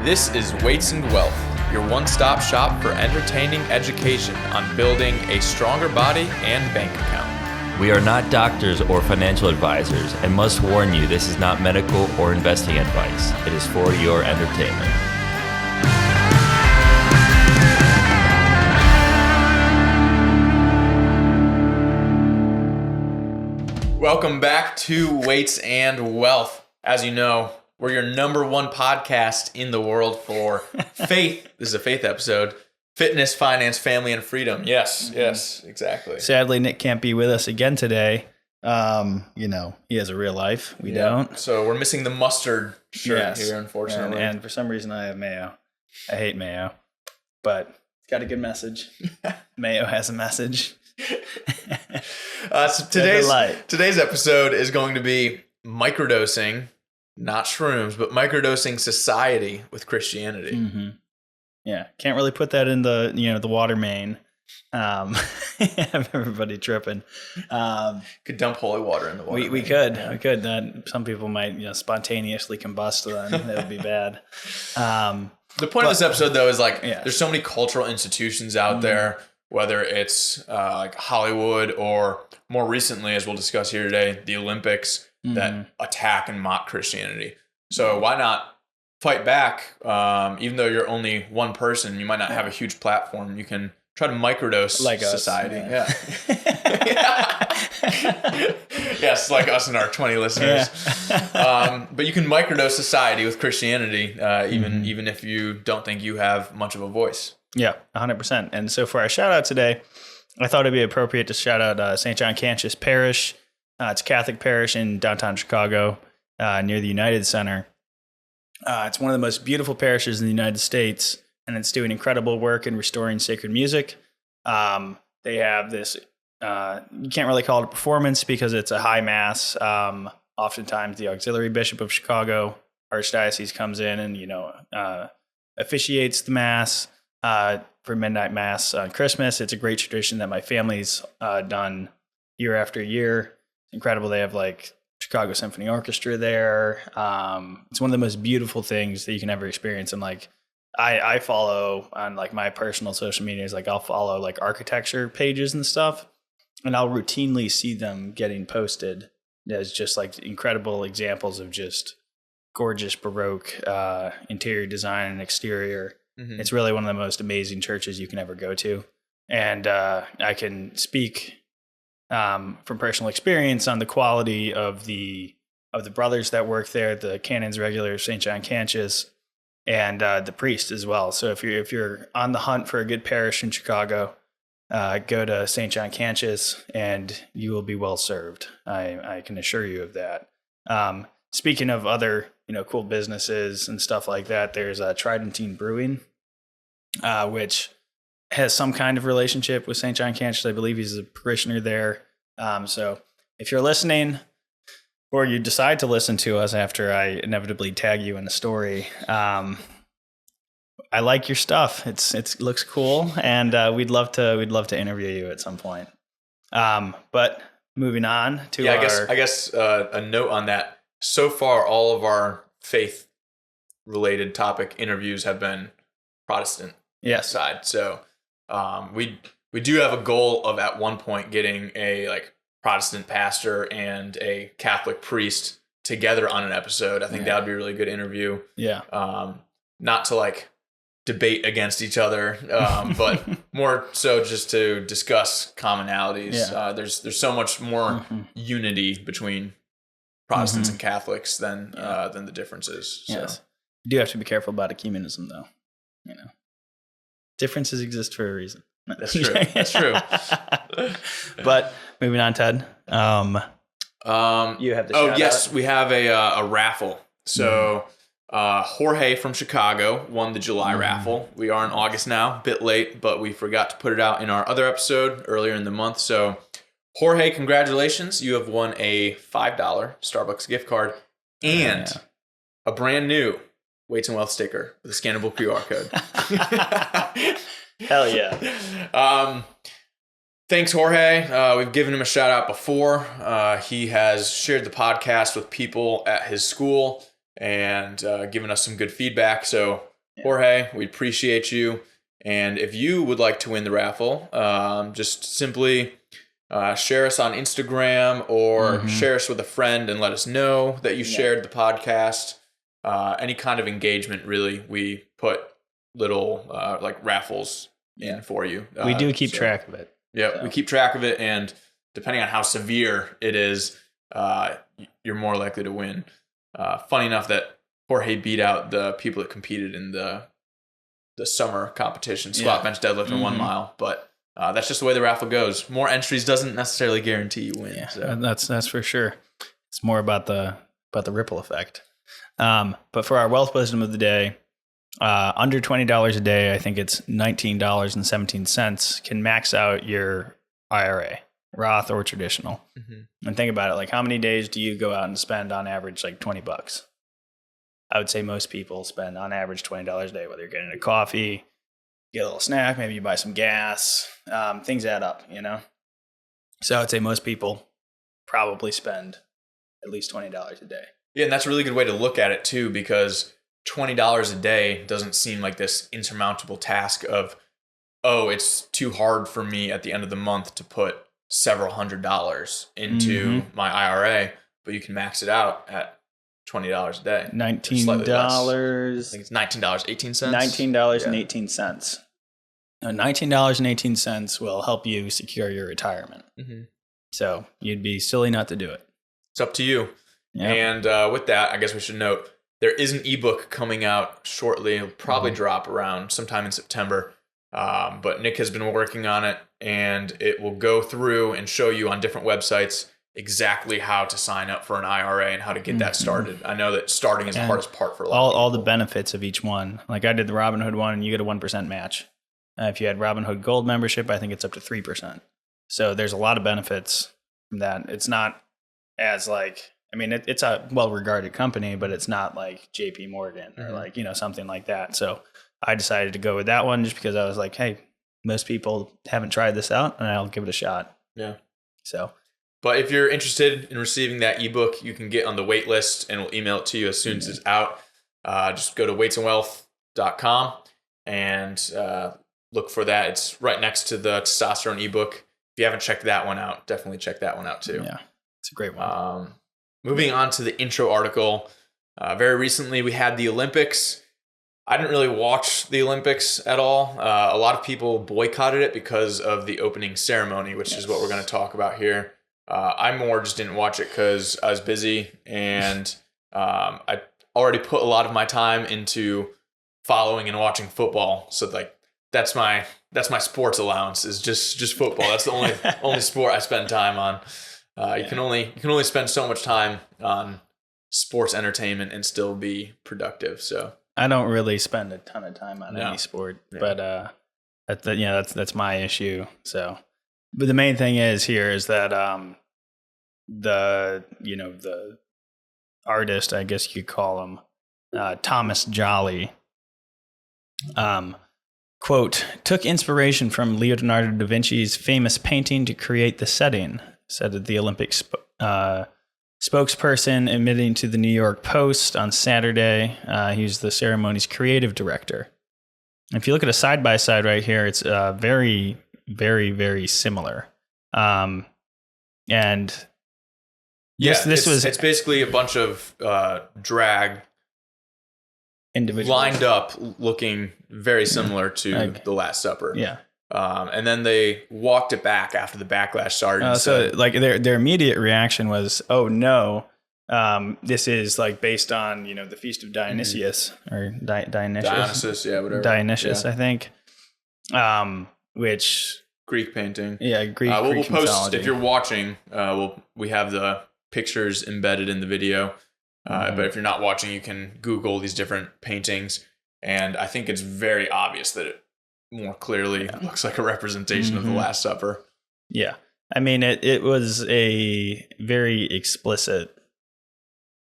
This is Weights and Wealth, your one-stop shop for entertaining education on building a stronger body and bank account. We are not doctors or financial advisors and must warn you this is not medical or investing advice. It is for your entertainment. Welcome back to Weights and Wealth. As you know, we're your number one podcast in the world for faith. This is a faith episode. Fitness, finance, family, and freedom. Yes, exactly. Sadly, Nick can't be with us again today. He has a real life. We don't. So we're missing the mustard shirt here, unfortunately. And for some reason, I have mayo. I hate mayo, but it's got a good message. Mayo has a message. So today's episode is going to be microdosing, not shrooms, but Microdosing Society with Christianity. Mm-hmm. Yeah, can't really put that in the water main. Have everybody tripping. Could dump holy water in the water. We could. That some people might spontaneously combust. Then that would be bad. The point of this episode, though, is there's so many cultural institutions out there, whether it's like Hollywood or more recently, as we'll discuss here today, the Olympics that attack and mock Christianity. So why not fight back? Even though you're only one person, you might not have a huge platform. You can try to microdose like society. Yes, like us and our 20 listeners. But you can microdose society with Christianity, even if you don't think you have much of a voice. Yeah, 100%. And so for our shout out today, I thought it'd be appropriate to shout out St. John Cantius Parish. It's a Catholic parish in downtown Chicago, near the United Center. It's one of the most beautiful parishes in the United States, and it's doing incredible work in restoring sacred music. They have this, you can't really call it a performance because it's a high mass. Oftentimes the auxiliary bishop of Chicago, Archdiocese, comes in and, officiates the mass for midnight mass on Christmas. It's a great tradition that my family's done year after year. Incredible. They have Chicago Symphony Orchestra there. It's one of the most beautiful things that you can ever experience. And I follow on my personal social medias, I'll follow architecture pages and stuff, and I'll routinely see them getting posted as just incredible examples of just gorgeous Baroque interior design and exterior. Mm-hmm. It's really one of the most amazing churches you can ever go to. And I can speak from personal experience on the quality of the brothers that work there, the canons regular of St. John Cantius, and the priest as well. So if you're on the hunt for a good parish in Chicago, go to St. John Cantius and you will be well served. I can assure you of that. Speaking of other cool businesses and stuff like that, there's Tridentine Brewing, which has some kind of relationship with St. John Cantius. I believe he's a parishioner there. So if you're listening, or you decide to listen to us after I inevitably tag you in a story, I like your stuff. It looks cool, and we'd love to interview you at some point. But moving on to I guess a note on that. So far, all of our faith-related topic interviews have been Protestant side. So we do have a goal of at one point getting a Protestant pastor and a Catholic priest together on an episode. I think that would be a really good interview. Yeah. Not to debate against each other, but more so just to discuss commonalities. Yeah. There's so much more unity between Protestants and Catholics than the differences. So. Yes. You do have to be careful about ecumenism, though. Differences exist for a reason. That's true. But moving on, Ted. You have the shout out. We have a raffle. So Jorge from Chicago won the July raffle. We are in August now, a bit late, but we forgot to put it out in our other episode earlier in the month. So Jorge, congratulations. You have won a $5 Starbucks gift card and a brand new Weights and Wealth sticker with a scannable QR code. Hell yeah. Thanks, Jorge. We've given him a shout out before. He has shared the podcast with people at his school and given us some good feedback. So Jorge, we appreciate you. And if you would like to win the raffle, just simply share us on Instagram or share us with a friend and let us know that you shared the podcast. Any kind of engagement, really. We put little like raffles in for you. We do keep track of it. Yeah, so we keep track of it. And depending on how severe it is, you're more likely to win. Funny enough that Jorge beat out the people that competed in the summer competition, squat, bench, deadlift, and 1 mile. But that's just the way the raffle goes. More entries doesn't necessarily guarantee you win. Yeah, so. that's for sure. It's more about the ripple effect. But for our wealth wisdom of the day, under $20 a day, I think it's $19.17, can max out your IRA, Roth or traditional. And think about it, like how many days do you go out and spend on average like $20? I would say most people spend on average $20 a day, whether you're getting a coffee, get a little snack, maybe you buy some gas, things add up, you know? So I would say most people probably spend at least $20 a day. Yeah, and that's a really good way to look at it too, because $20 a day doesn't seem like this insurmountable task of, oh, it's too hard for me at the end of the month to put several $100s into my IRA, but you can max it out at $20 a day. $19. I think it's $19.18. $19.18. $19.18 will help you secure your retirement. So you'd be silly not to do it. It's up to you. Yep. And with that, I guess we should note there is an ebook coming out shortly. It'll probably drop around sometime in September. But Nick has been working on it, and it will go through and show you on different websites exactly how to sign up for an IRA and how to get that started. I know that starting is the hardest part for a lot of people. All the benefits of each one. Like I did the Robinhood one, and you get a 1% match. If you had Robinhood Gold membership, I think it's up to 3%. So there's a lot of benefits from that. It's not as like, I mean, it's a well-regarded company, but it's not like JP Morgan or like, you know, something like that. So I decided to go with that one just because I was like, hey, most people haven't tried this out and I'll give it a shot. Yeah. So, but if you're interested in receiving that ebook, you can get on the wait list and we'll email it to you as soon as it's out. Just go to weightsandwealth.com and look for that. It's right next to the testosterone ebook. If you haven't checked that one out, definitely check that one out too. Yeah, it's a great one. Moving on to the intro article. Very recently we had the Olympics. I didn't really watch the Olympics at all. A lot of people boycotted it because of the opening ceremony, which is what we're going to talk about here. I more just didn't watch it because I was busy, and I already put a lot of my time into following and watching football. So like that's my sports allowance is just football. That's the only sport I spend time on. You can only spend so much time on sports entertainment and still be productive. So I don't really spend a ton of time on any sport, but that's my issue. So, but the main thing is that the artist, I guess you could call him, Thomas Jolly, quote, took inspiration from Leonardo da Vinci's famous painting to create the setting, said the Olympic spokesperson admitting to the New York Post on Saturday. He was the ceremony's creative director. If you look at a side-by-side right here, it's very, very, very similar. And it's basically a bunch of drag individuals lined up looking very similar to the Last Supper. Yeah. And then they walked it back after the backlash started. So like their immediate reaction was, oh no, this is like based on, the Feast of Dionysius or Dionysius. Yeah, whatever. Dionysius, I think. Which Greek painting. Yeah, Greek we'll post mythology. if you're watching, we have the pictures embedded in the video. But if you're not watching, you can Google these different paintings, and I think it's very obvious that it more clearly looks like a representation of the Last Supper. Yeah. I mean, it was a very explicit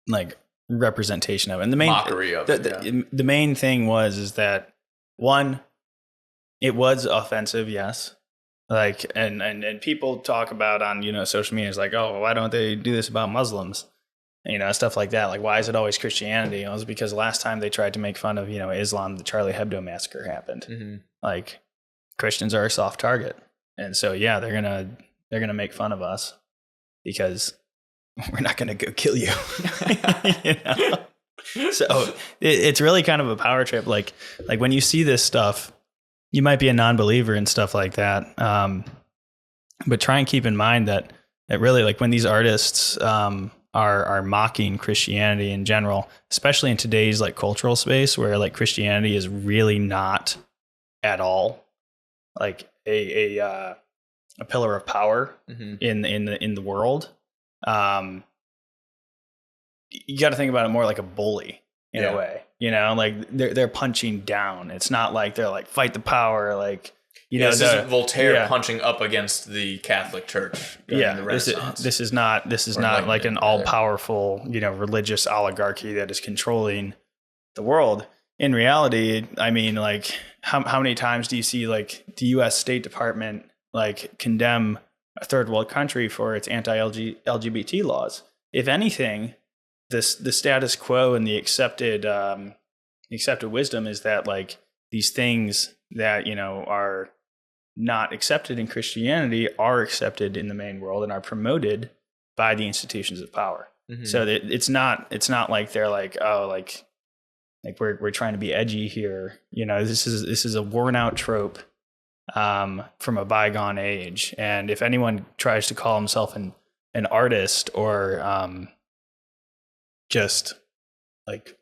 like representation of it. And the main mockery of it. The main thing is that one, it was offensive, yes. Like and people talk about on, social media, it's like, oh, why don't they do this about Muslims? stuff like that. Like, why is it always Christianity? It was because last time they tried to make fun of, Islam, the Charlie Hebdo massacre happened. Mm-hmm. Like, Christians are a soft target. And so, yeah, they're going to make fun of us because we're not going to go kill you. So it's really kind of a power trip. Like when you see this stuff, you might be a non-believer and stuff like that. But try and keep in mind that really, like, when these artists, are mocking Christianity in general, especially in today's like cultural space where like Christianity is really not at all like a pillar of power mm-hmm. in the world. You got to think about it more like a bully in a way, like they're punching down. It's not like they're like fight the power, like. This isn't Voltaire punching up against the Catholic Church during the Renaissance. This is not like an all-powerful, religious oligarchy that is controlling the world. In reality, I mean, like, how many times do you see like the U.S. State Department like condemn a third world country for its anti-LGBT laws? If anything, the status quo and the accepted wisdom is that like these things that are not accepted in Christianity are accepted in the main world and are promoted by the institutions of power. Mm-hmm. So that it's not like they're like, oh, like we're trying to be edgy here. This is a worn out trope from a bygone age. And if anyone tries to call himself an artist or just like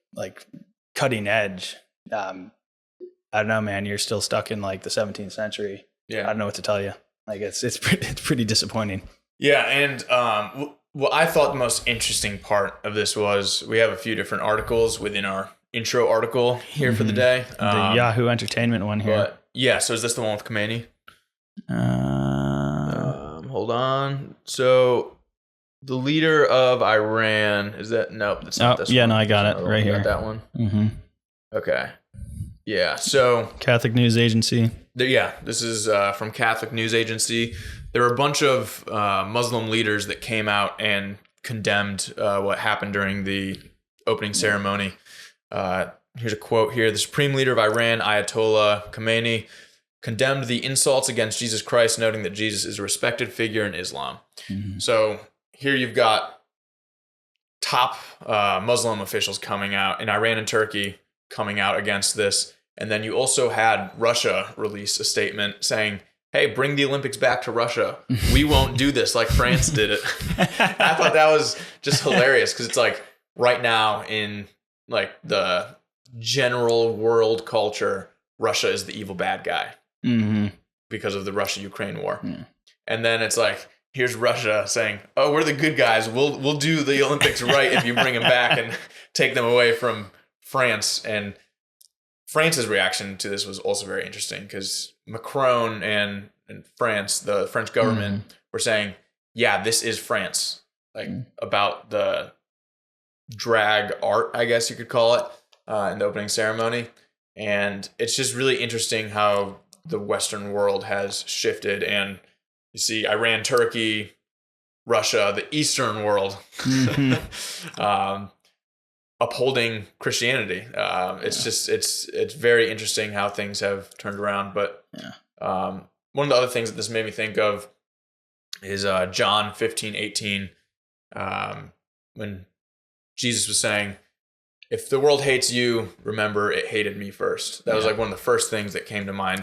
cutting edge, I don't know, man, you're still stuck in like the 17th century. Yeah. I don't know what to tell you. Like it's pretty disappointing. Yeah. And what I thought the most interesting part of this was we have a few different articles within our intro article here mm-hmm. for the day. The Yahoo Entertainment one here. So is this the one with Khomeini? Hold on. So the leader of Iran, is that? Nope. That's not this one. Yeah, no, I got it right here. Got that one. Mm-hmm. Okay. Yeah, so Catholic News Agency. This is from Catholic News Agency. There were a bunch of Muslim leaders that came out and condemned what happened during the opening ceremony. Here's a quote here. The Supreme Leader of Iran, Ayatollah Khomeini, condemned the insults against Jesus Christ, noting that Jesus is a respected figure in Islam. Mm-hmm. So here you've got top Muslim officials coming out in Iran and Turkey coming out against this. And then you also had Russia release a statement saying, hey, bring the Olympics back to Russia. We won't do this like France did it. I thought that was just hilarious because it's like right now in like the general world culture, Russia is the evil bad guy mm-hmm. because of the Russia-Ukraine war. Yeah. And then it's like, here's Russia saying, oh, we're the good guys. We'll do the Olympics right if you bring them back and take them away from France. And France's reaction to this was also very interesting because Macron and France, the French government, were saying, yeah, this is France, like about the drag art, I guess you could call it, in the opening ceremony. And it's just really interesting how the Western world has shifted. And you see Iran, Turkey, Russia, the Eastern world, upholding Christianity. It's very interesting how things have turned around. But one of the other things that this made me think of is John 15:18, when Jesus was saying, if the world hates you, remember it hated me first. That was like one of the first things that came to mind.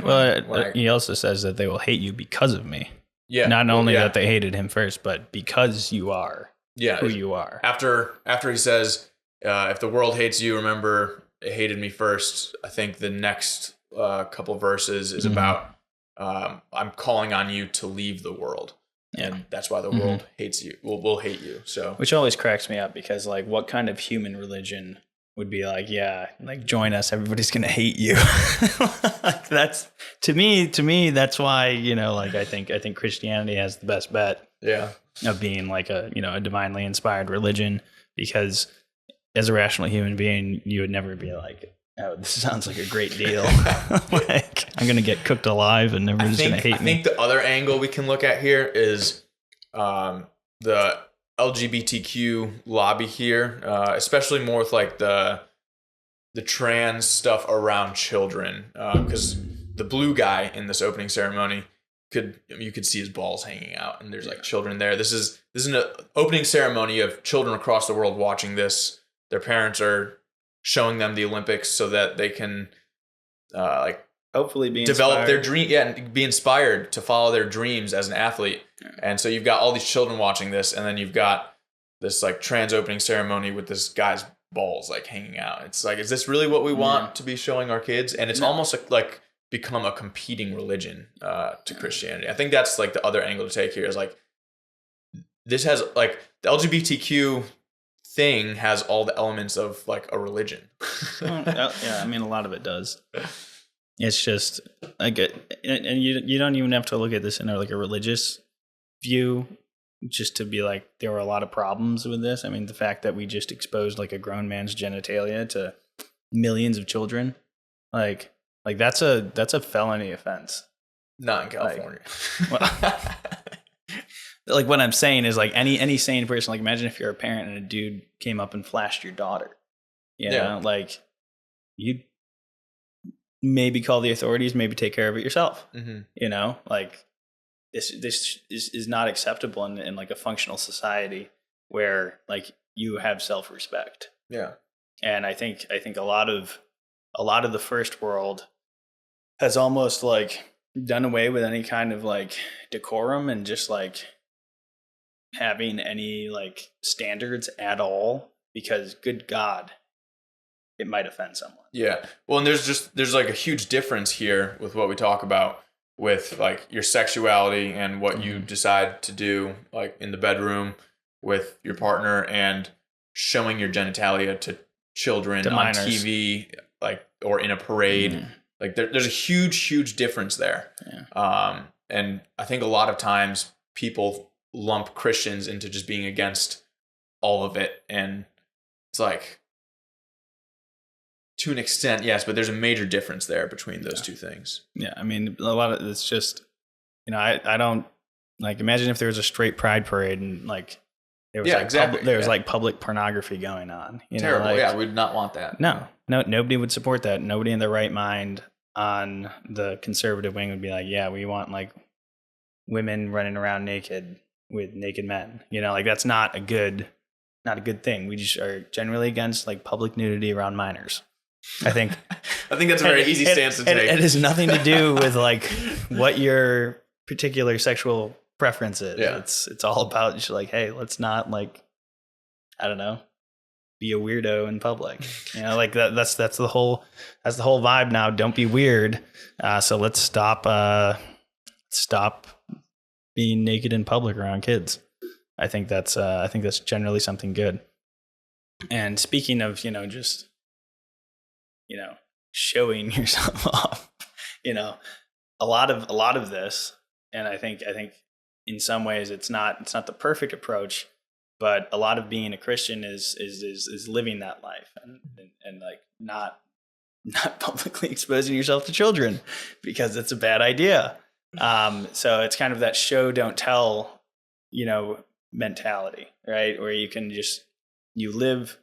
He also says that they will hate you because of me. Yeah. Not only that they hated him first, but because you are who you are. After he says, if the world hates you, remember it hated me first. I think the next couple verses is about, I'm calling on you to leave the world. And that's why the world hates you. Will hate you. So, which always cracks me up because, like, what kind of human religion would be like, join us, everybody's gonna hate you? Like, that's to me, that's why, I think Christianity has the best bet. Yeah. Of being like a divinely inspired religion, because as a rational human being, you would never be like, oh, this sounds like a great deal. Like, I'm going to get cooked alive and everyone's going to hate me. I think the other angle we can look at here is the LGBTQ lobby here, especially more with like the trans stuff around children, because the blue guy in this opening ceremony you could see his balls hanging out, and there's like children there. This is an opening ceremony of children across the world watching this. Their parents are showing them the Olympics so that they can hopefully develop their dream, and be inspired to follow their dreams as an athlete. Yeah. And so you've got all these children watching this, and then you've got this like trans opening ceremony with this guy's balls like hanging out. It's like, is this really what we want to be showing our kids? And it's almost like become a competing religion to Christianity. I think that's like the other angle to take here is like, this has like the LGBTQ thing has all the elements of like a religion. Yeah, I mean, a lot of it does. It's just like, and you don't even have to look at this in like a religious view just to be like, there were a lot of problems with this. I mean, the fact that we just exposed like a grown man's genitalia to millions of children, like that's a felony offense. Not in California. Like what I'm saying is like any sane person, like imagine if you're a parent and a dude came up and flashed your daughter, you know, like you'd maybe call the authorities, maybe take care of it yourself. Mm-hmm. You know, like this is not acceptable in like a functional society where like you have self-respect. Yeah. And I think a lot of the first world has almost like done away with any kind of like decorum and just like having any like standards at all, because good God, it might offend someone. Yeah. Well, and there's like a huge difference here with what we talk about with like your sexuality and what you decide to do like in the bedroom with your partner, and showing your genitalia to children on minors. TV, like, or in a parade. Like there's a huge difference there. Yeah. And I think a lot of times people lump Christians into just being against all of it. And it's like, to an extent, yes, but there's a major difference there between those two things. Yeah. I mean, a lot of it's just, you know, I don't like, imagine if there was a straight pride parade and like, there was like public pornography going on. You Terrible. Know, like, yeah. We'd not want that. No, nobody would support that. Nobody in their right mind on the conservative wing would be like, yeah, we want like women running around naked with naked men. You know, like that's not a good thing. We just are generally against like public nudity around minors. I think that's a very easy stance to take. It has nothing to do with like what your particular sexual preference is. Yeah. It's all about just like, hey, let's not like, I don't know, be a weirdo in public. You know, like that's the whole vibe now. Don't be weird. So let's stop being naked in public around kids. I think that's generally something good. And speaking of, you know, just, you know, showing yourself off, you know, a lot of this, and I think in some ways it's not the perfect approach, but a lot of being a Christian is living that life and like not publicly exposing yourself to children, because it's a bad idea. So it's kind of that show don't tell, you know, mentality, right? Where you live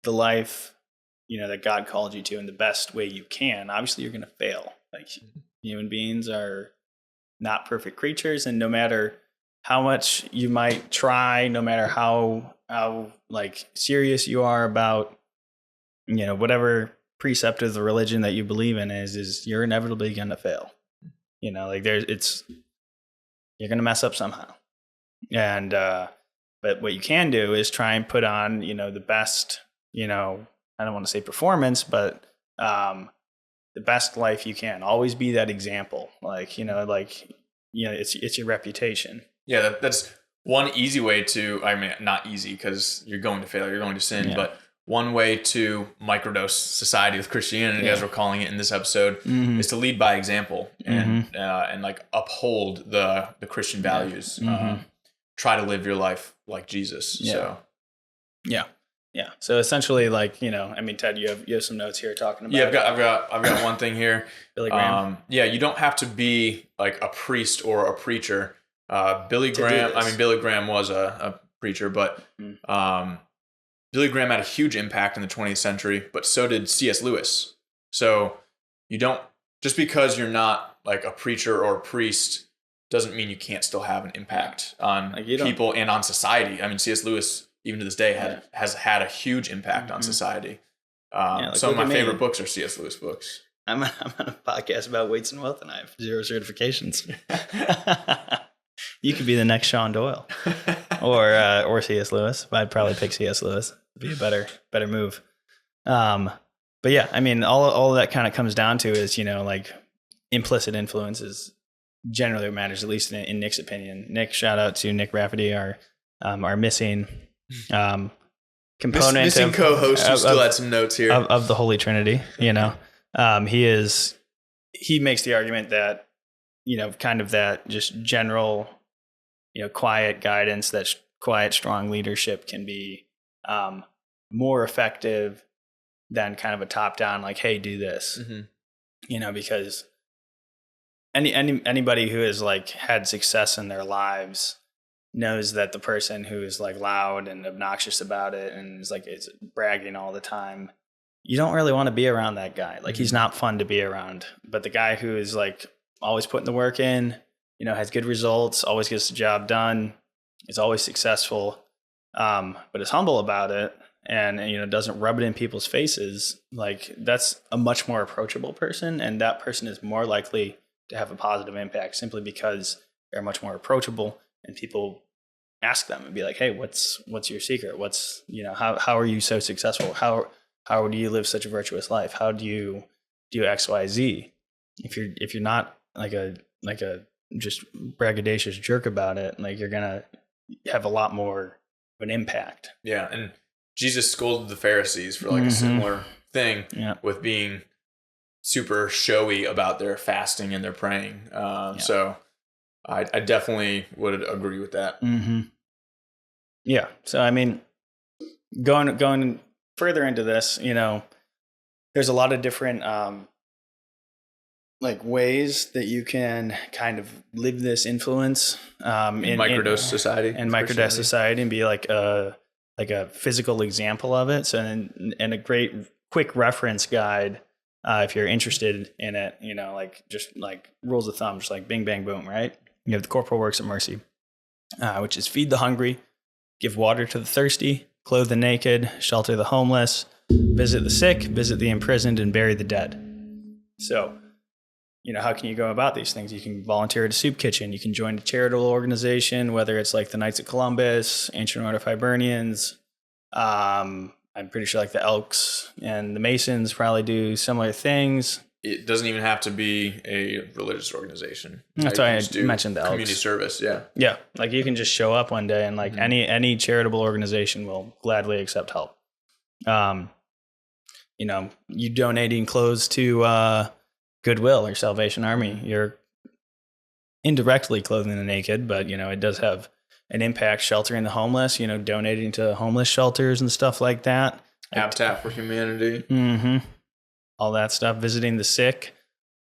the life, you know, that God called you to in the best way you can. Obviously you're going to fail. Like human beings are not perfect creatures, and no matter how much you might try, no matter how like serious you are about, you know, whatever precept of the religion that you believe in is you're inevitably going to fail. You know, like you're going to mess up somehow. And but what you can do is try and put on, you know, the best, you know, I don't want to say performance, but the best life you can. Always be that example. Like, you know, it's your reputation. Yeah, that's one easy way to, I mean, not easy because you're going to fail, you're going to sin, but one way to microdose society with Christianity, as we're calling it in this episode, is to lead by example and like uphold the Christian values. Try to live your life like Jesus. Yeah. So Yeah. So essentially, like, you know, I mean, Ted, you have some notes here talking about. Yeah, I've got one thing here. Billy Graham. You don't have to be like a priest or a preacher. Billy Graham was a preacher, but Billy Graham had a huge impact in the 20th century, but so did C.S. Lewis. So you don't, just because you're not like a preacher or a priest doesn't mean you can't still have an impact on people and on society. I mean, C.S. Lewis, even to this day, has had a huge impact on society. Some of my favorite books are C.S. Lewis books. I'm on a podcast about weights and wealth, and I have 0 certifications. You could be the next Sean Doyle or C.S. Lewis. I'd probably pick C.S. Lewis. It'd be a better move. But yeah, I mean, all of that kind of comes down to is, like implicit influences generally what matters, at least in Nick's opinion. Nick, shout out to Nick Rafferty, our missing component, missing co-host who still had some notes here of the Holy Trinity. He makes the argument that kind of that just general quiet guidance, that quiet strong leadership can be more effective than kind of a top down like, hey, do this. Because anybody who has like had success in their lives knows that the person who is like loud and obnoxious about it and is like it's bragging all the time, you don't really want to be around that guy. Like he's not fun to be around. But the guy who is like always putting the work in, has good results, always gets the job done, is always successful, but is humble about it and doesn't rub it in people's faces, like that's a much more approachable person, and that person is more likely to have a positive impact simply because they're much more approachable, and people ask them and be like, hey, what's your secret? What's how are you so successful? How do you live such a virtuous life? How do you do XYZ? If you're not like a just braggadocious jerk about it, like you're gonna have a lot more of an impact. Yeah, and Jesus scolded the Pharisees for like a similar thing with being super showy about their fasting and their praying. So I definitely would agree with that. Yeah. So I mean, going further into this, there's a lot of different like ways that you can kind of live this influence in Microdose Society and Microdose Society and be like a physical example of it. So and a great quick reference guide if you're interested in it, like just like rules of thumb, just like bing bang boom, right? You have the Corporal Works of Mercy, which is feed the hungry, give water to the thirsty, clothe the naked, shelter the homeless, visit the sick, visit the imprisoned, and bury the dead. So, how can you go about these things? You can volunteer at a soup kitchen. You can join a charitable organization, whether it's like the Knights of Columbus, Ancient Order of Hibernians. I'm pretty sure like the Elks and the Masons probably do similar things. It doesn't even have to be a religious organization. That's why I mentioned the Elks. Community service, yeah. Yeah, like you can just show up one day and like any charitable organization will gladly accept help. You donating clothes to Goodwill or Salvation Army, you're indirectly clothing the naked, but it does have an impact. Sheltering the homeless, donating to homeless shelters and stuff like that. Habitat for Humanity. All that stuff. Visiting the sick,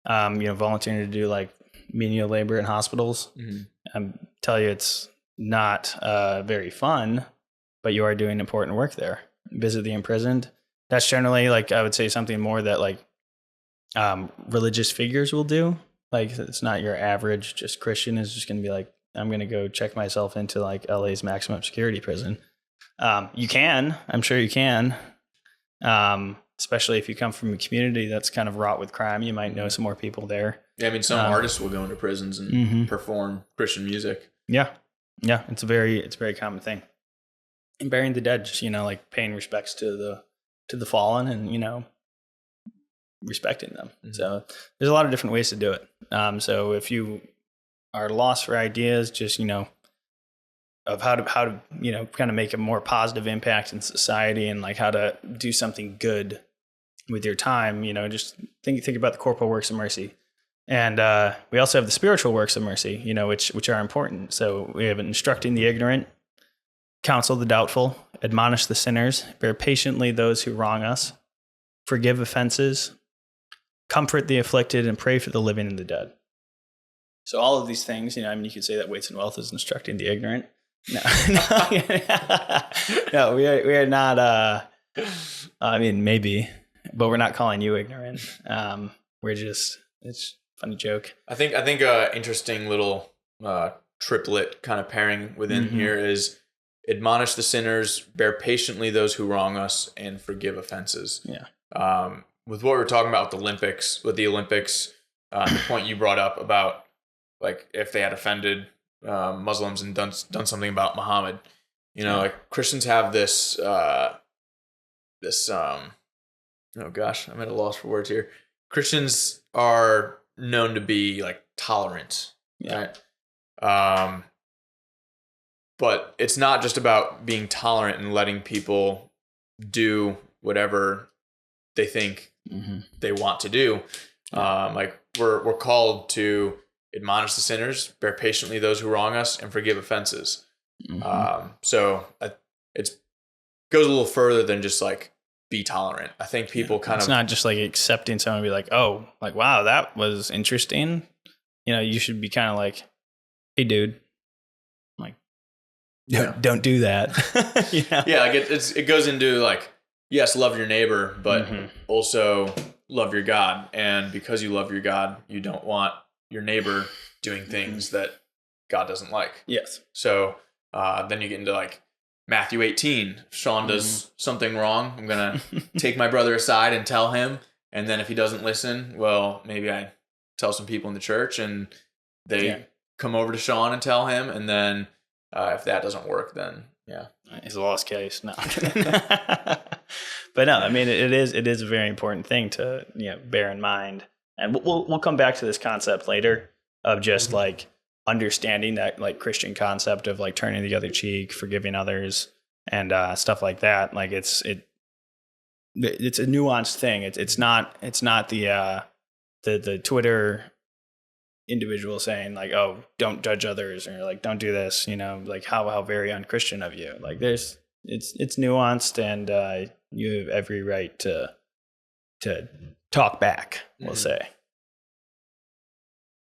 volunteering to do like menial labor in hospitals. I tell you, it's not very fun, but you are doing important work there. Visit the imprisoned. That's generally like, I would say something more that like religious figures will do. Like it's not your average just Christian is just going to be like, I'm going to go check myself into like LA's maximum security prison. You can, I'm sure you can. Especially if you come from a community that's kind of wrought with crime, you might know some more people there. Yeah, I mean, some artists will go into prisons and perform Christian music. Yeah, it's a very common thing. And burying the dead, just like paying respects to the fallen, and respecting them. So there's a lot of different ways to do it. So if you are lost for ideas, just of how to kind of make a more positive impact in society and like how to do something good with your time, just think about the Corporal Works of Mercy. And we also have the spiritual works of mercy, which are important. So we have instructing the ignorant, counsel the doubtful, admonish the sinners, bear patiently those who wrong us, forgive offenses, comfort the afflicted, and pray for the living and the dead. So all of these things, you could say that weights and wealth is instructing the ignorant. No, no, we are not. I mean, maybe, but we're not calling you ignorant. We're just, it's a funny joke. I think interesting little triplet kind of pairing within here is admonish the sinners, bear patiently those who wrong us, and forgive offenses. Yeah. With what we were talking about with the Olympics, the point you brought up about like if they had offended Muslims and done something about Muhammad, like Christians have this oh gosh, I'm at a loss for words here. Christians are known to be like tolerant, right? But it's not just about being tolerant and letting people do whatever they think they want to do. Like we're called to admonish the sinners, bear patiently those who wrong us, and forgive offenses. So it goes a little further than just like be tolerant. I think people it's not just like accepting someone and be like, oh, like, wow, that was interesting. You should be kind of like, hey, dude, like, don't do that. Yeah, like it goes into like, yes, love your neighbor, but also love your God. And because you love your God, you don't want your neighbor doing things that God doesn't like. Yes. So then you get into like Matthew 18. Sean does something wrong. I'm going to take my brother aside and tell him. And then if he doesn't listen, well, maybe I tell some people in the church and they come over to Sean and tell him. And then if that doesn't work, then it's a lost case. No. But no, I mean, it is a very important thing to bear in mind. And we'll come back to this concept later of just like understanding that like Christian concept of like turning the other cheek, forgiving others, and stuff like that. Like it's a nuanced thing. It's not the Twitter individual saying like, oh, don't judge others, or like don't do this. Like how very unchristian of you. Like it's nuanced, and you have every right to talk back, we'll say.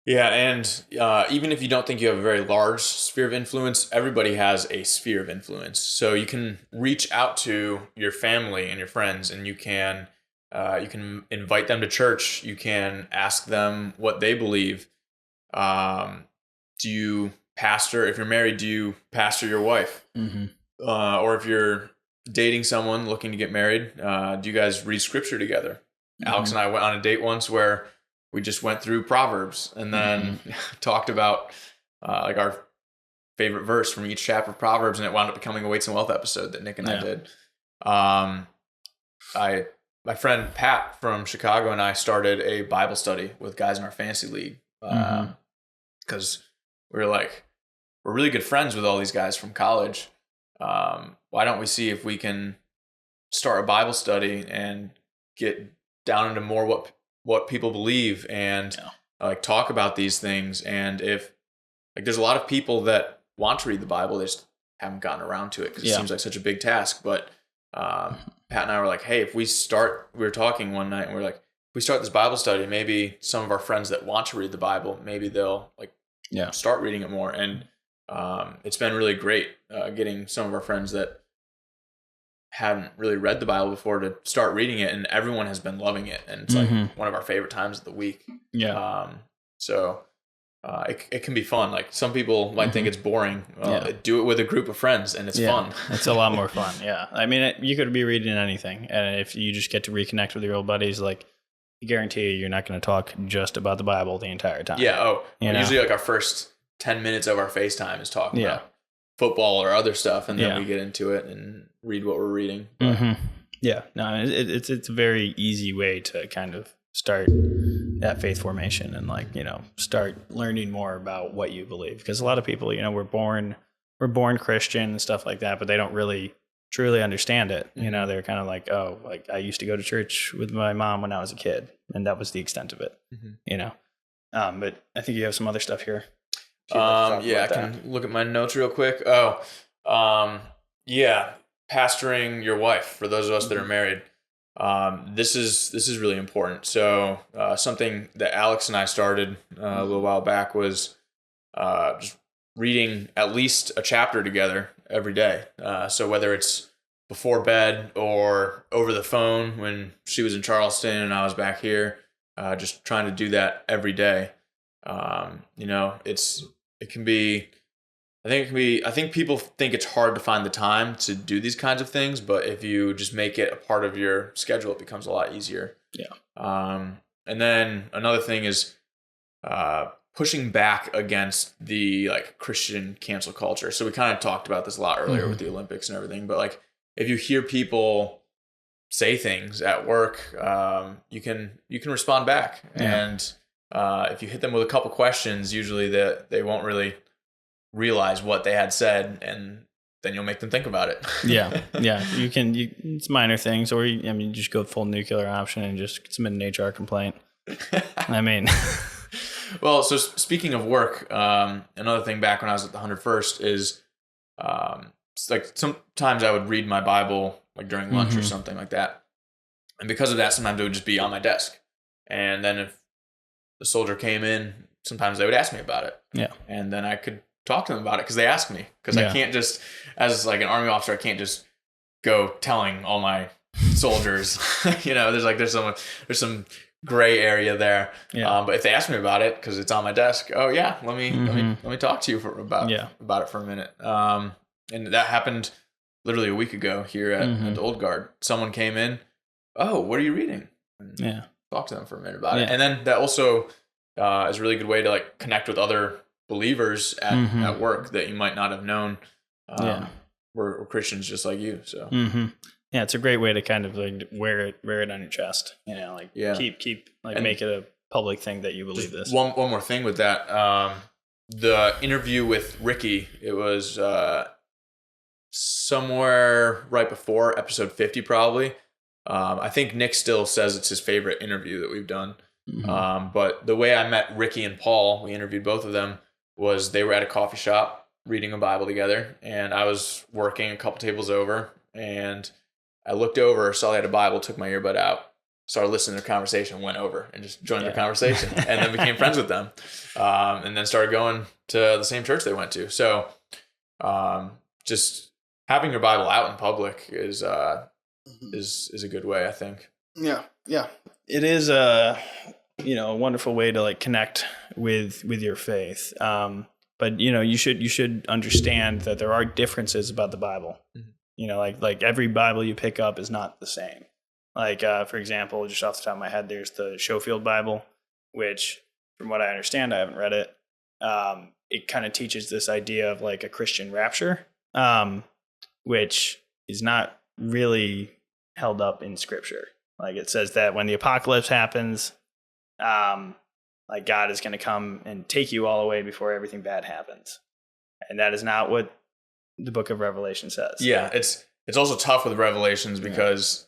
Yeah, and even if you don't think you have a very large sphere of influence, everybody has a sphere of influence. So you can reach out to your family and your friends, and you can invite them to church. You can ask them what they believe. Do you pastor? If you're married, do you pastor your wife? Or if you're dating someone looking to get married, do you guys read scripture together? Alex and I went on a date once where we just went through Proverbs and then talked about like our favorite verse from each chapter of Proverbs, and it wound up becoming a Weights and Wealth episode that Nick and I did. My friend Pat from Chicago and I started a Bible study with guys in our fantasy league because we're really good friends with all these guys from college. Why don't we see if we can start a Bible study and get down into more what people believe and like talk about these things? And if like there's a lot of people that want to read the Bible, they just haven't gotten around to it because it seems like such a big task. But Pat and I were like, hey, we were talking one night and we were like, if we start this Bible study, maybe some of our friends that want to read the Bible, maybe they'll start reading it more. And it's been really great getting some of our friends that hadn't really read the Bible before to start reading it, and everyone has been loving it, and it's like one of our favorite times of the week. So it can be fun. Like some people might think it's boring. Do it with a group of friends and it's fun. It's a lot more fun. I mean, you could be reading anything, and if you just get to reconnect with your old buddies, like I guarantee you're not going to talk just about the Bible the entire time. Usually like our first 10 minutes of our FaceTime is talking about football or other stuff, and then we get into it and read what we're reading. It's a very easy way to kind of start that faith formation and start learning more about what you believe, because a lot of people we're born Christian and stuff like that, but they don't really truly understand it. They're kind of like, oh, like I used to go to church with my mom when I was a kid, and that was the extent of it. But I think you have some other stuff here. I can look at my notes real quick. Pastoring your wife, for those of us that are married. This is really important. So something that Alex and I started a little while back was just reading at least a chapter together every day. So whether it's before bed or over the phone when she was in Charleston and I was back here, just trying to do that every day. I think people think it's hard to find the time to do these kinds of things, but if you just make it a part of your schedule, it becomes a lot easier. Yeah. And then another thing is pushing back against the like Christian cancel culture. So we kind of talked about this a lot earlier with the Olympics and everything, but like if you hear people say things at work, you can respond back. Yeah. And if you hit them with a couple questions, usually they won't really realize what they had said, and then you'll make them think about it. Yeah. It's minor things, or you just go full nuclear option and just submit an HR complaint. I mean, well, so speaking of work, another thing back when I was at the 101st is like sometimes I would read my Bible like during lunch or something like that, and because of that, sometimes it would just be on my desk. And then if the soldier came in, sometimes they would ask me about it. Yeah, and then I could talk to them about it because they asked me. Because I can't just, as like an Army officer, I can't just go telling all my soldiers. There's some gray area there. Yeah. But if they ask me about it because it's on my desk, oh yeah, let me talk to you about it for a minute. And that happened literally a week ago here at the Old Guard. Someone came in, oh, what are you reading? And talk to them for a minute about it. And then that also is a really good way to like connect with other believers at work that you might not have known were Christians just like you. So yeah, it's a great way to kind of like wear it on your chest. Keep like make it a public thing that you believe this. One more thing with that, the interview with Ricky, it was somewhere right before episode 50 probably. I think Nick still says it's his favorite interview that we've done. But the way I met Ricky and Paul, we interviewed both of them, was they were at a coffee shop reading a Bible together, and I was working a couple tables over, and I looked over, saw they had a Bible, took my earbud out, started listening to their conversation, went over and just joined their conversation, and then became friends with them, and then started going to the same church they went to. So just having your Bible out in public is a good way, I think. Yeah. It is a wonderful way to like connect with your faith. But you should understand that there are differences about the Bible. Like every Bible you pick up is not the same. Like for example, just off the top of my head, there's the Schofield Bible, which from what I understand, I haven't read it. It kind of teaches this idea of like a Christian rapture, which is not really held up in Scripture. Like it says that when the apocalypse happens, like God is going to come and take you all away before everything bad happens. And that is not what the book of Revelation says. Yeah, it's also tough with Revelations because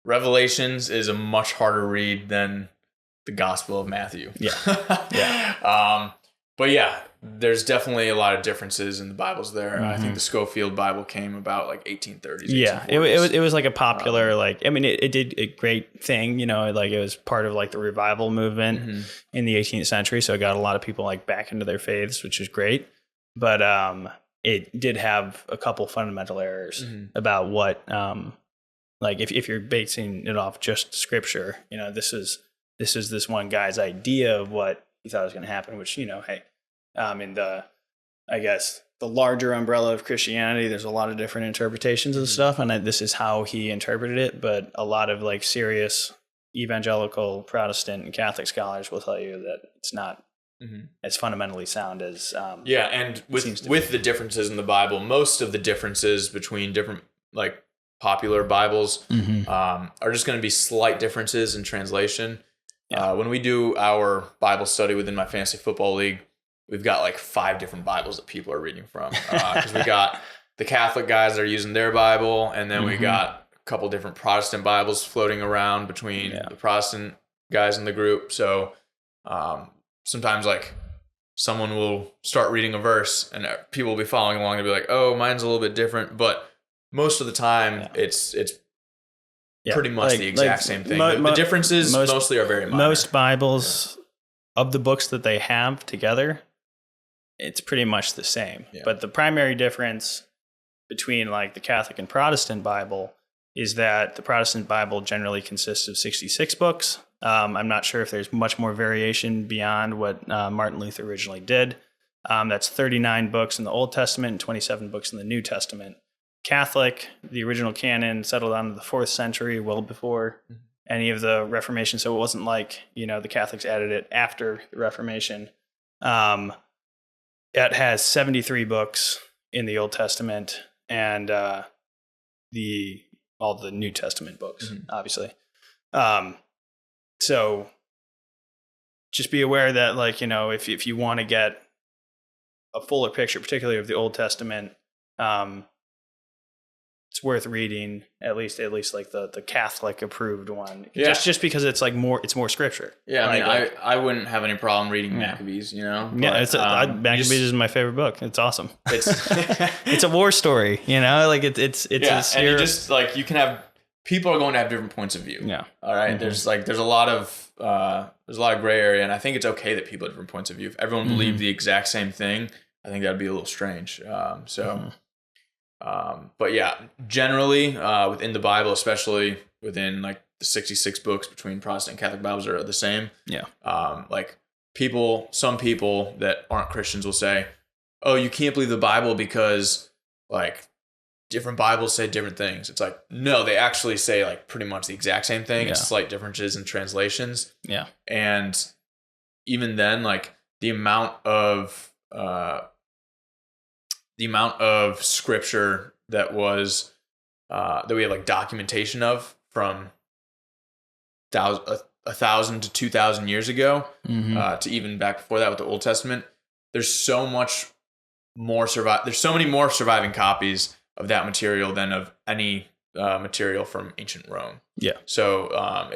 Revelations is a much harder read than the Gospel of Matthew. Yeah. But yeah, there's definitely a lot of differences in the Bibles there. I think the Schofield Bible came about like 1830s. Yeah, it was like a popular it did a great thing. Like it was part of like the revival movement in the 18th century. So it got a lot of people like back into their faiths, which is great. But it did have a couple fundamental errors about what like if you're basing it off just Scripture, this is this one guy's idea of what he thought was going to happen, which, in the larger umbrella of Christianity, there's a lot of different interpretations of stuff. And this is how he interpreted it. But a lot of like serious evangelical Protestant and Catholic scholars will tell you that it's not as fundamentally sound as, and with the differences in the Bible, most of the differences between different like popular Bibles are just going to be slight differences in translation. When we do our Bible study within my fantasy football league, we've got like 5 different Bibles that people are reading from. Because we got the Catholic guys that are using their Bible, and then we got a couple different Protestant Bibles floating around between the Protestant guys in the group. So sometimes like someone will start reading a verse, and people will be following along and be like, "Oh, mine's a little bit different," but most of the time it's pretty much the exact same thing. The differences mostly are very minor. Most Bibles of the books that they have together, it's pretty much the same. Yeah. But the primary difference between like the Catholic and Protestant Bible is that the Protestant Bible generally consists of 66 books. I'm not sure if there's much more variation beyond what Martin Luther originally did. That's 39 books in the Old Testament and 27 books in the New Testament. Catholic, the original canon settled on the 4th century, well before any of the Reformation. So it wasn't like, the Catholics added it after the Reformation. It has 73 books in the Old Testament and all the New Testament books, obviously. So just be aware that, like, if you want to get a fuller picture, particularly of the Old Testament, it's worth reading at least like the Catholic approved one. Yeah. Just because it's like it's more scripture. Yeah, I wouldn't have any problem reading Maccabees, But, Maccabees is my favorite book. It's awesome. It's a war story, like it's and you just like you can have people are going to have different points of view. Yeah. All right. There's a lot of gray area, and I think it's okay that people have different points of view. If everyone believed the exact same thing, I think that'd be a little strange. But yeah, generally within the Bible, especially within like the 66 books between Protestant and Catholic Bibles are the same. Yeah. Some people that aren't Christians will say, "Oh, you can't believe the Bible because like different Bibles say different things." It's like, no, they actually say like pretty much the exact same thing. It's slight differences in translations. Yeah. And even then, like the amount of scripture that was that we have like documentation of from 1,000 to 2,000 years ago to even back before that with the Old Testament, there's so much more there's so many more surviving copies of that material than of any material from ancient Rome. Yeah. So I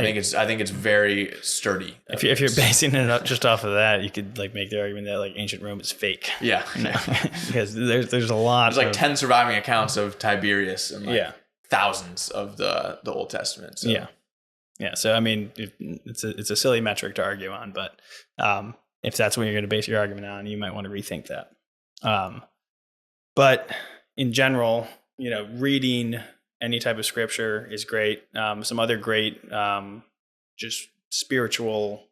think it's very sturdy. If you're basing it up just off of that, you could like make the argument that like ancient Rome is fake. Yeah. Because there's a lot. There's like 10 surviving accounts of Tiberius and thousands of the Old Testament. So. Yeah. Yeah. So I mean, it's a silly metric to argue on, but if that's what you're going to base your argument on, you might want to rethink that. But in general, reading any type of scripture is great. Some other great, just spiritual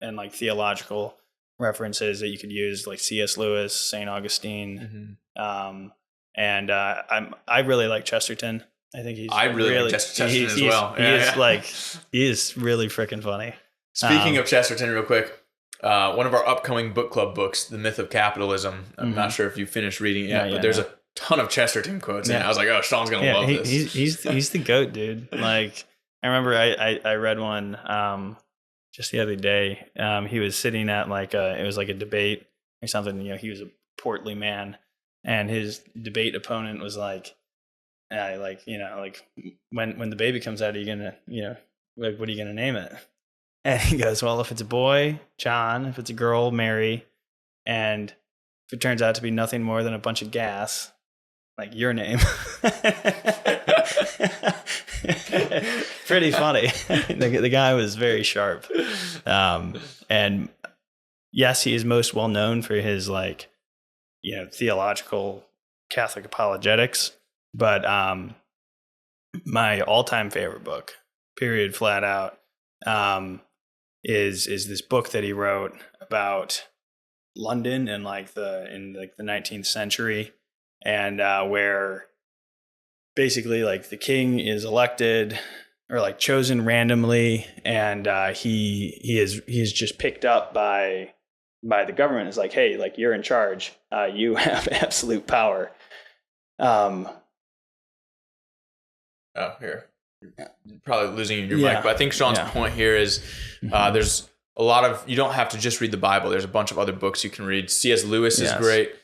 and like theological references that you could use, like C.S. Lewis, St. Augustine. And I really like Chesterton. I think I really like Chesterton as well. He is really freaking funny. Speaking of Chesterton, real quick, one of our upcoming book club books, The Myth of Capitalism. I'm not sure if you finished reading it yet, but there's a ton of Chesterton quotes in it. I was like, oh, Sean's gonna love this. He's the GOAT, dude. Like I remember I read one just the other day. He was sitting at like it was like a debate or something. He was a portly man, and his debate opponent was like, when the baby comes out, are you gonna like what are you gonna name it? And he goes, well, if it's a boy, John. If it's a girl, Mary. And if it turns out to be nothing more than a bunch of gas, like your name. Pretty funny. The guy was very sharp. And yes, he is most well known for his theological Catholic apologetics. But my all-time favorite book, period, flat out, is this book that he wrote about London and the 19th century, and where basically like the king is elected or like chosen randomly, and he is just picked up by the government. It's like, hey, like you're in charge, you have absolute power. Here. Probably losing your mic, but I think Sean's point here is there's a lot of, you don't have to just read the Bible. There's a bunch of other books you can read. C.S. Lewis is great.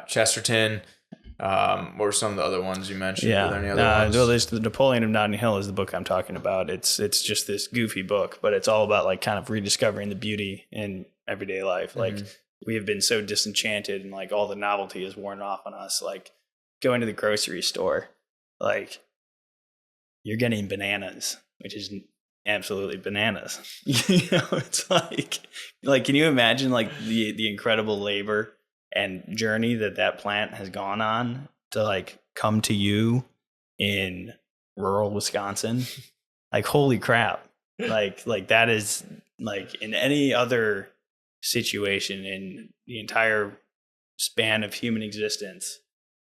Chesterton. What were some of the other ones you mentioned? Yeah. Were there any other ones? Well, there's the Napoleon of Notting Hill is the book I'm talking about. It's just this goofy book, but it's all about like kind of rediscovering the beauty in everyday life. Like we have been so disenchanted and like all the novelty is worn off on us. Like going to the grocery store, like you're getting bananas, which is absolutely bananas. It's like, can you imagine like the incredible labor and journey that plant has gone on to like come to you in rural Wisconsin? Like, holy crap. Like that is like in any other situation in the entire span of human existence,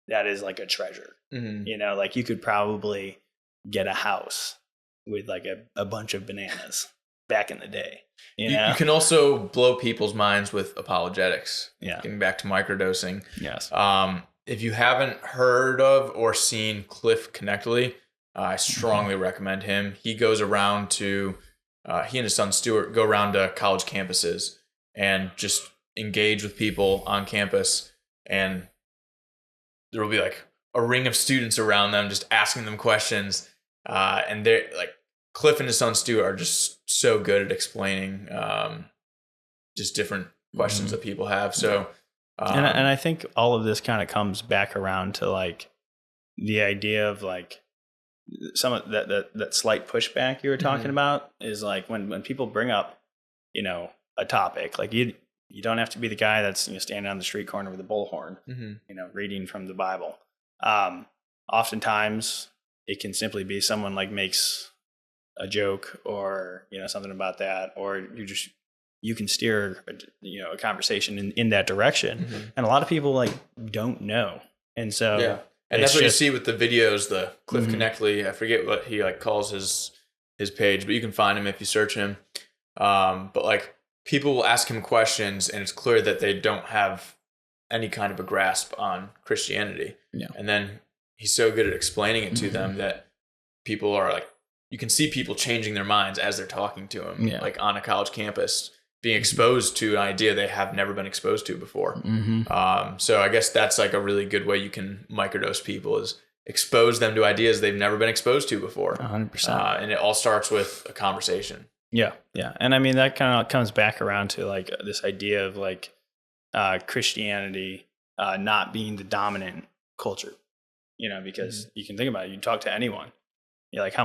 that is like a treasure. Like you could probably get a house with like a bunch of bananas back in the day. You can also blow people's minds with apologetics. Yeah. Getting back to microdosing. Yes. If you haven't heard of or seen Cliff Connectly, I strongly recommend him. He goes around to, he and his son Stuart go around to college campuses and just engage with people on campus. And there will be like a ring of students around them just asking them questions. And they're like, Cliff and his son Stuart are just so good at explaining just different questions that people have. So, and I think all of this kind of comes back around to like the idea of like some of that slight pushback you were talking about is like when people bring up, a topic, like you don't have to be the guy that's standing on the street corner with a bullhorn, reading from the Bible. Oftentimes it can simply be someone like makes a joke or, something about that, or you can steer, a conversation in that direction. And a lot of people like don't know. And so, yeah. And that's what you see with the videos, the Cliff Connectly. I forget what he like calls his page, but you can find him if you search him. But like people will ask him questions and it's clear that they don't have any kind of a grasp on Christianity. Yeah. And then he's so good at explaining it to them that people are like, you can see people changing their minds as they're talking to him, like on a college campus, being exposed to an idea they have never been exposed to before. So I guess that's like a really good way you can microdose people, is expose them to ideas they've never been exposed to before. 100%. And it all starts with a conversation. Yeah. Yeah. And I mean, that kind of comes back around to like this idea of like Christianity not being the dominant culture, because you can think about it. You talk to anyone, you're like,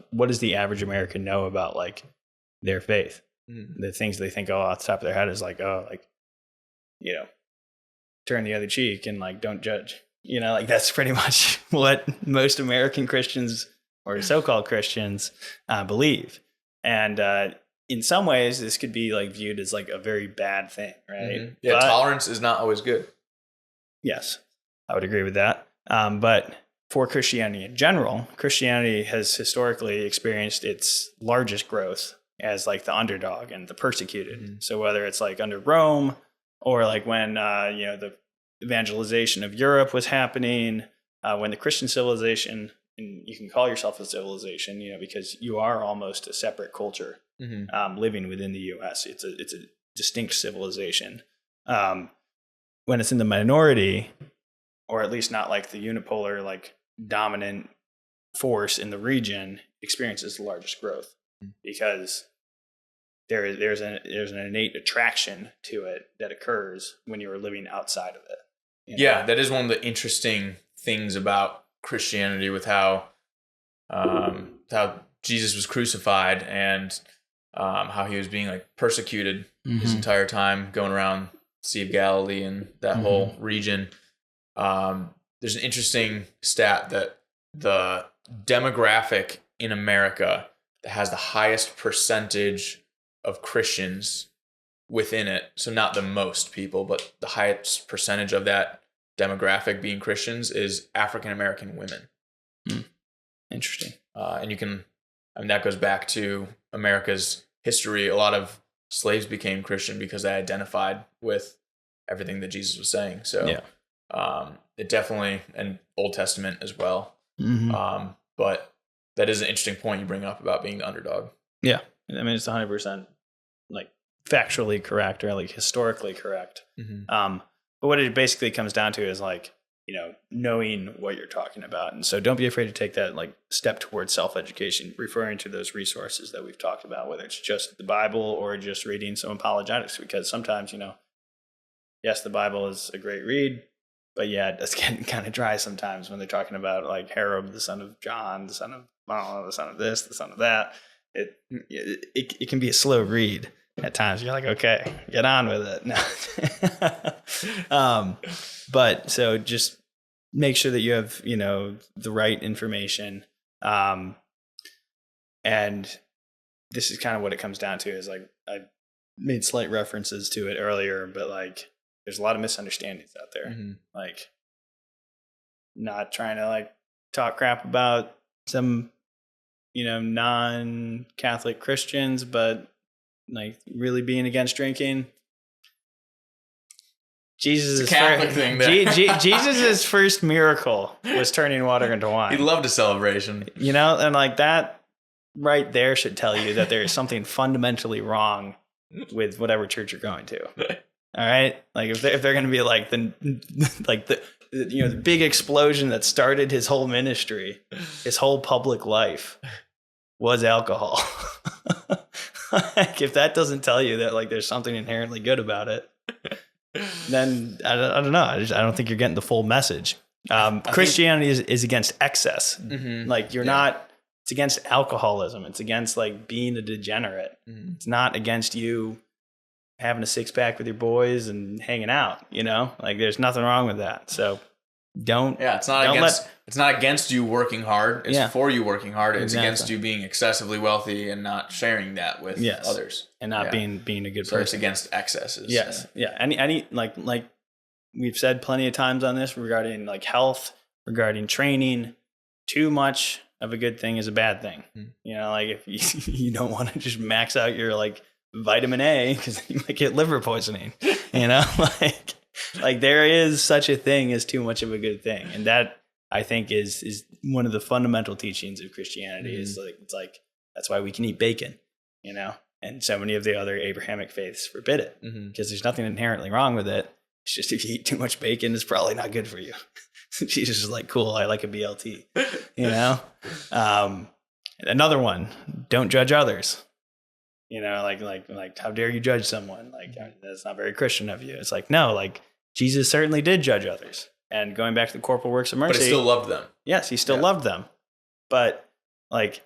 what does the average American know about like their faith? The things they think off the top of their head is like, turn the other cheek and like, don't judge, like that's pretty much what most American Christians or so-called Christians believe. And in some ways this could be like viewed as like a very bad thing, right? Yeah. But tolerance is not always good. Yes, I would agree with that. But for Christianity in general, Christianity has historically experienced its largest growth as like the underdog and the persecuted. So whether it's like under Rome or like when, the evangelization of Europe was happening, when the Christian civilization, and you can call yourself a civilization, because you are almost a separate culture living within the U.S. It's a distinct civilization. When it's in the minority, or at least not like the unipolar, like dominant force in the region, experiences the largest growth because there's an innate attraction to it that occurs when you are living outside of it. Yeah, that is one of the interesting things about Christianity, with how Jesus was crucified and how he was being like persecuted his entire time going around the Sea of Galilee and that whole region. There's an interesting stat that the demographic in America that has the highest percentage of Christians within it, so not the most people, but the highest percentage of that demographic being Christians, is African American women. Interesting. And that goes back to America's history. A lot of slaves became Christian because they identified with everything that Jesus was saying. So it definitely, and Old Testament as well. But that is an interesting point you bring up about being the underdog. Yeah. I mean, it's 100% like factually correct, or like historically correct. But what it basically comes down to is like, knowing what you're talking about. And so don't be afraid to take that like step towards self-education, referring to those resources that we've talked about, whether it's just the Bible or just reading some apologetics, because sometimes, yes, the Bible is a great read, but yeah, it does get kind of dry sometimes when they're talking about like Herod, the son of John, the son of the son of this, the son of that. it can be a slow read at times. You're like, okay, get on with it. No. But so just make sure that you have, the right information. And this is kind of what it comes down to is like, I made slight references to it earlier, but like, there's a lot of misunderstandings out there. Mm-hmm. Like, not trying to like talk crap about some, non-Catholic Christians, but like really being against drinking. Jesus' first miracle was turning water into wine. He loved a celebration. And like that right there should tell you that there is something fundamentally wrong with whatever church you're going to. All right? Like if they're going to be like the big explosion that started his whole ministry, his whole public life was alcohol. Like if that doesn't tell you that like there's something inherently good about it, then I don't know. I don't think you're getting the full message. Christianity is against excess. Mm-hmm. Like it's against alcoholism. It's against like being a degenerate. Mm-hmm. It's not against you having a 6-pack with your boys and hanging out, like there's nothing wrong with that. So it's not against you working hard. It's for you working hard. It's against you being excessively wealthy and not sharing that with others and not being a good person. So it's against excesses. Yes. Yeah. Any like we've said plenty of times on this regarding like health, regarding training, too much of a good thing is a bad thing. Mm-hmm. Like if you don't want to just max out your like vitamin A because you might get liver poisoning, like there is such a thing as too much of a good thing. And that I think is one of the fundamental teachings of Christianity. Mm-hmm. Is like, it's like, that's why we can eat bacon, and so many of the other Abrahamic faiths forbid it because there's nothing inherently wrong with it. It's just if you eat too much bacon, it's probably not good for you. Jesus is like, cool, I like a BLT, Another one, don't judge others. Like how dare you judge someone? Like that's not very Christian of you. It's like, no, like Jesus certainly did judge others. And going back to the corporal works of mercy. But he still loved them. Yes, he still loved them. But like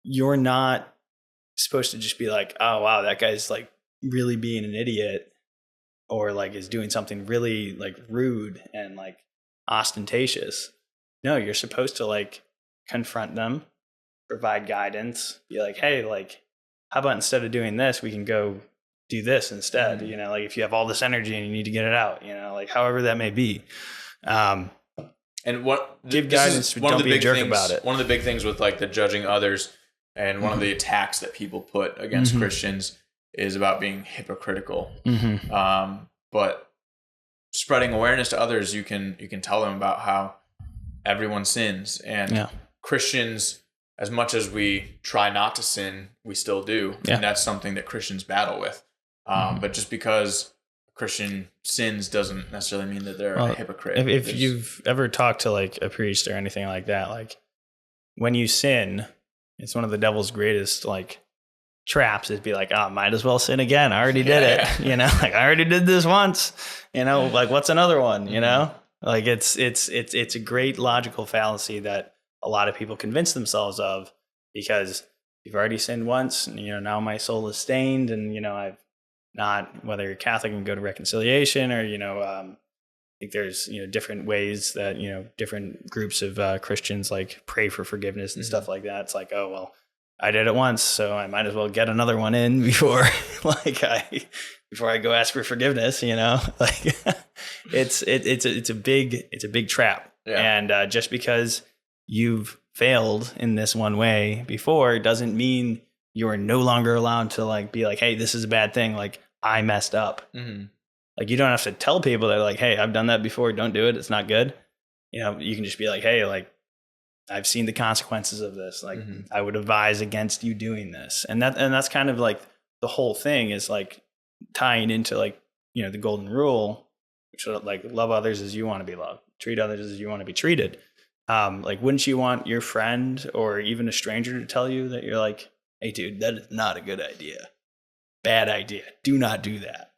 you're not supposed to just be like, oh wow, that guy's like really being an idiot or like is doing something really like rude and like ostentatious. No, you're supposed to like confront them, provide guidance, be like, hey, like how about instead of doing this, we can go do this instead, mm-hmm. Like if you have all this energy and you need to get it out, like however that may be. And give guidance, but don't be a jerk about it. One of the big things with like the judging others and one of the attacks that people put against Christians is about being hypocritical. Mm-hmm. But spreading awareness to others, you can tell them about how everyone sins and Christians, as much as we try not to sin, we still do. Yeah. And that's something that Christians battle with. But just because a Christian sins doesn't necessarily mean that they're a hypocrite. If you've ever talked to like a priest or anything like that, like when you sin, it's one of the devil's greatest like traps is be like, might as well sin again. I already did it. Like I already did this once, like what's another one, like it's a great logical fallacy that a lot of people convince themselves of because you've already sinned once and, now my soul is stained and, I've not, whether you're Catholic and go to reconciliation or, I think there's, different ways that, different groups of Christians like pray for forgiveness and stuff like that. It's like, oh, well, I did it once, so I might as well get another one in before before I go ask for forgiveness, like it's a big trap. Yeah. And just because you've failed in this one way before doesn't mean you are no longer allowed to like be like, hey, this is a bad thing. Like I messed up. Mm-hmm. Like you don't have to tell people that like, hey, I've done that before. Don't do it. It's not good. You can just be like, hey, like I've seen the consequences of this. Like I would advise against you doing this. And that's kind of like the whole thing is like tying into like, the golden rule, which is like love others as you want to be loved, treat others as you want to be treated. Like, wouldn't you want your friend or even a stranger to tell you that you're like, hey, dude, that is not a good idea. Bad idea. Do not do that.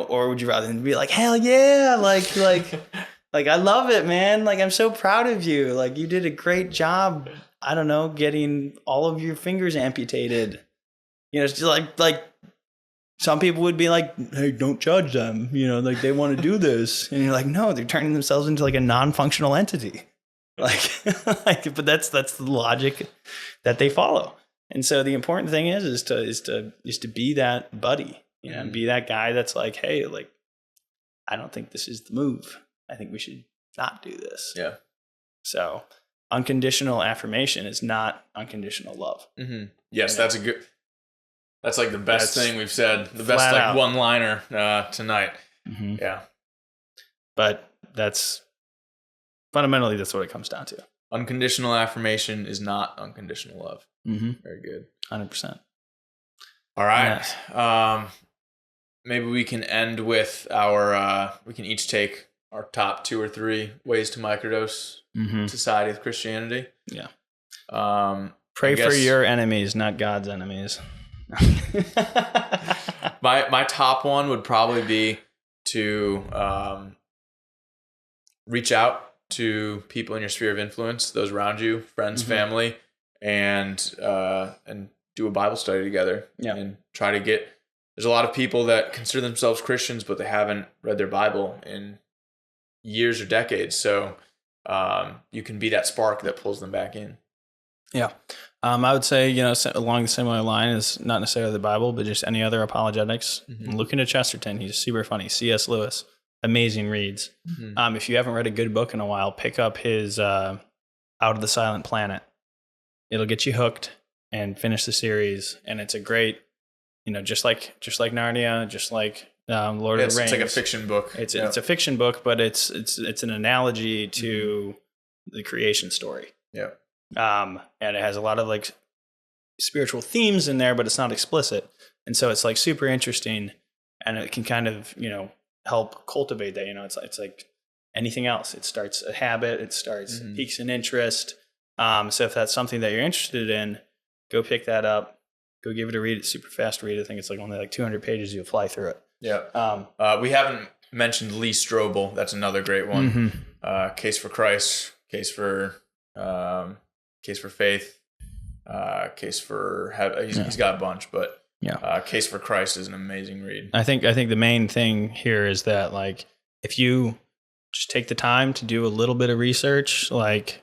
Or would you rather be like, hell yeah, like I love it, man. Like, I'm so proud of you. Like, you did a great job I don't know, getting all of your fingers amputated. You know, it's just like some people would be like, hey, don't judge them. You know, like they want to do this. And you're like, no, they're turning themselves into like a non-functional entity. But that's the logic that they follow. And so the important thing is to be that buddy, you know, and be that guy that's like, hey, like, I don't think this is the move. I think we should not do this. Yeah. So unconditional affirmation is not unconditional love. Mm-hmm. Yes, that's like the best thing we've said. The best like one-liner tonight. Mm-hmm. Yeah. But fundamentally that's what it comes down to. Unconditional affirmation is not unconditional love. Mm-hmm. Very good. 100%. All right. Yes. Maybe we can end with we can each take our top 2 or 3 ways to microdose society of Christianity. Yeah. Pray for your enemies, not God's enemies. My top one would probably be to reach out to people in your sphere of influence, those around you, friends, family, and do a Bible study together. Yeah. And try to get. There's a lot of people that consider themselves Christians, but they haven't read their Bible in years or decades. So you can be that spark that pulls them back in. Yeah. I would say, you know, along the similar line is not necessarily the Bible, but just any other apologetics. Look into Chesterton. He's super funny. C.S. Lewis. Amazing reads. If you haven't read a good book in a while, pick up his Out of the Silent Planet. It'll get you hooked and finish the series. And it's a great, you know, just like Narnia, just like Lord of the Rings. It's like a fiction book. It's a fiction book, but it's an analogy to the creation story. Yeah. And it has a lot of like spiritual themes in there, but it's not explicit. And so it's like super interesting, and it can kind of, you know, help cultivate that. You know, it's like anything else. It starts a habit. It starts piques an interest. So if that's something that you're interested in, go pick that up. Go give it a read. It's super fast read. I think it's like only like 200 pages. You'll fly through it. Yeah. We haven't mentioned Lee Strobel. That's another great one. Case for Christ. Case for faith. Case for heaven. He's got a bunch, but Case for Christ is an amazing read. I think the main thing here is that, like, if you just take the time to do a little bit of research, like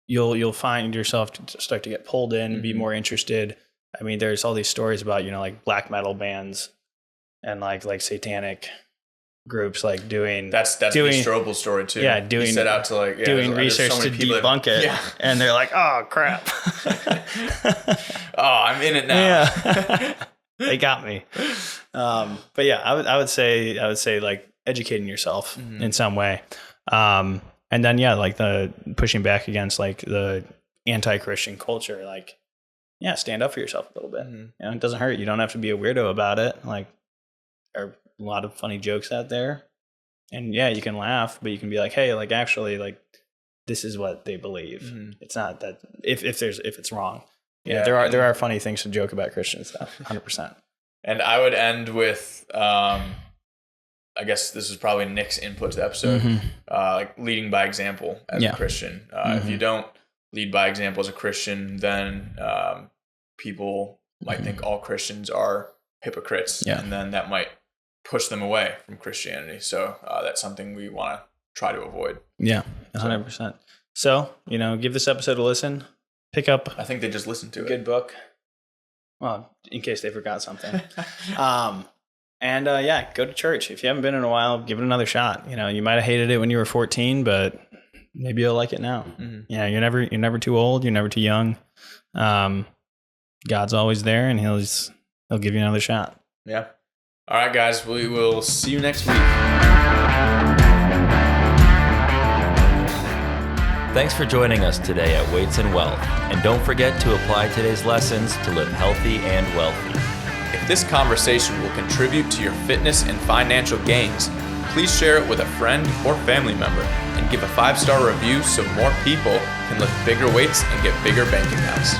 you'll find yourself to start to get pulled in, be more interested. I mean, there's all these stories about, you know, like black metal bands and like satanic groups like doing that's Lee Strobel's story too. Yeah, he set out to doing research to debunk it, and they're like, oh crap, oh, I'm in it now. Yeah, they got me. But yeah, I would say like educating yourself in some way, and then like the pushing back against like the anti-Christian culture, like. Yeah, stand up for yourself a little bit. You know, it doesn't hurt. You don't have to be a weirdo about it. Like, there are a lot of funny jokes out there. And yeah, you can laugh, but you can be like, hey, like actually, like this is what they believe. It's not that if it's wrong. Yeah, there are funny things to joke about Christian stuff, 100%. And I would end with I guess this is probably Nick's input to the episode. Like leading by example as a Christian. If you don't lead by example as a Christian, then people might think all Christians are hypocrites, and then that might push them away from Christianity. So that's something we want to try to avoid. Yeah, 100%. So, you know, give this episode a listen. Pick up. I think they just listened to a good book. Well, in case they forgot something. And go to church. If you haven't been in a while, give it another shot. You know, you might have hated it when you were 14, but maybe you'll like it now. Yeah, you're never too old. You're never too young. God's always there, and he'll give you another shot. Yeah. All right, guys. We will see you next week. Thanks for joining us today at Weights and Wealth. And don't forget to apply today's lessons to live healthy and wealthy. If this conversation will contribute to your fitness and financial gains, please share it with a friend or family member and give a 5-star review so more people can lift bigger weights and get bigger bank accounts.